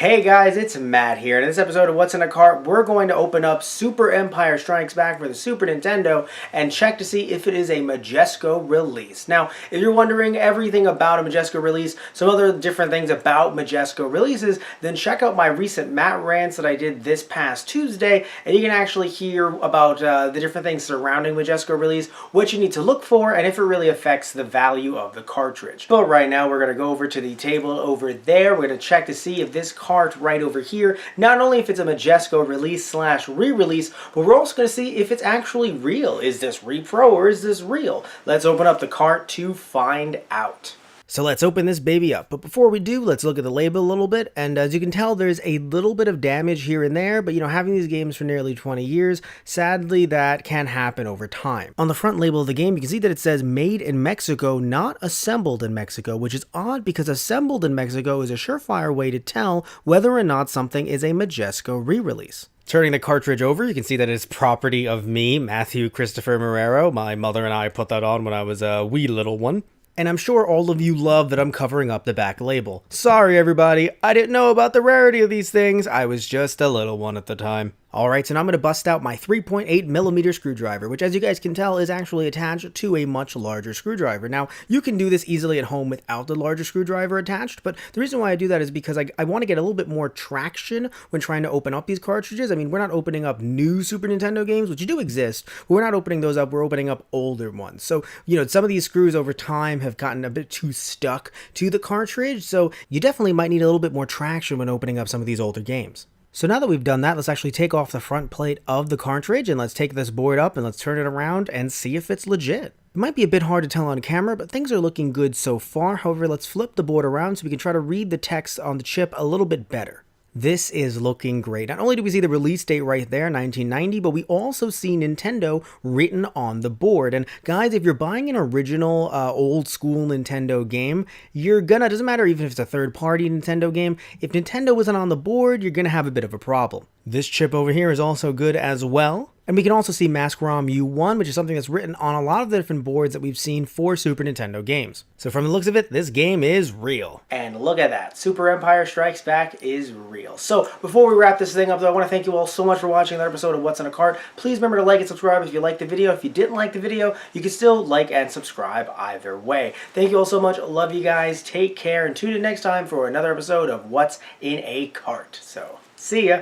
Hey guys, it's Matt here. In this episode of What's in a Cart, we're going to open up Super Empire Strikes Back for the Super Nintendo and check to see if it is a Majesco release. Now, if you're wondering everything about a Majesco release, some other different things about Majesco releases, then check out my recent Matt rants that I did this past Tuesday, and you can actually hear about the different things surrounding Majesco release, what you need to look for, and if it really affects the value of the cartridge. But right now, we're going to go over to the table over there. We're going to check to see if this cart right over here, not only if it's a Majesco release slash re-release, but we're also going to see if it's actually real. Is this repro or is this real? Let's open up the cart to find out. So let's open this baby up, but before we do, let's look at the label a little bit, and as you can tell, there's a little bit of damage here and there, but having these games for nearly 20 years, sadly that can happen over time. On the front label of the game, you can see that it says made in Mexico, not assembled in Mexico, which is odd because assembled in Mexico is a surefire way to tell whether or not something is a Majesco re-release. Turning the cartridge over, you can see that it's property of me, Matthew Christopher Marrero. My mother and I put that on when I was a wee little one. And I'm sure all of you love that I'm covering up the back label. Sorry everybody, I didn't know about the rarity of these things. I was just a little one at the time. Alright, so now I'm going to bust out my 3.8mm screwdriver, which as you guys can tell is actually attached to a much larger screwdriver. Now, you can do this easily at home without the larger screwdriver attached, but the reason why I do that is because I want to get a little bit more traction when trying to open up these cartridges. I mean, we're not opening up new Super Nintendo games, which do exist, but we're not opening those up, we're opening up older ones. So, some of these screws over time have gotten a bit too stuck to the cartridge, so you definitely might need a little bit more traction when opening up some of these older games. So now that we've done that, let's actually take off the front plate of the cartridge and let's take this board up and let's turn it around and see if it's legit. It might be a bit hard to tell on camera, but things are looking good so far. However, let's flip the board around so we can try to read the text on the chip a little bit better. This is looking great. Not only do we see the release date right there, 1990, but we also see Nintendo written on the board. And guys, if you're buying an original old school Nintendo game, doesn't matter even if it's a third-party Nintendo game, if Nintendo wasn't on the board, you're gonna have a bit of a problem. This chip over here is also good as well. And we can also see Mask-ROM U1, which is something that's written on a lot of the different boards that we've seen for Super Nintendo games. So from the looks of it, this game is real. And look at that. Super Empire Strikes Back is real. So before we wrap this thing up, though, I want to thank you all so much for watching another episode of What's in a Cart. Please remember to like and subscribe if you liked the video. If you didn't like the video, you can still like and subscribe either way. Thank you all so much. Love you guys. Take care and tune in next time for another episode of What's in a Cart. So, see ya.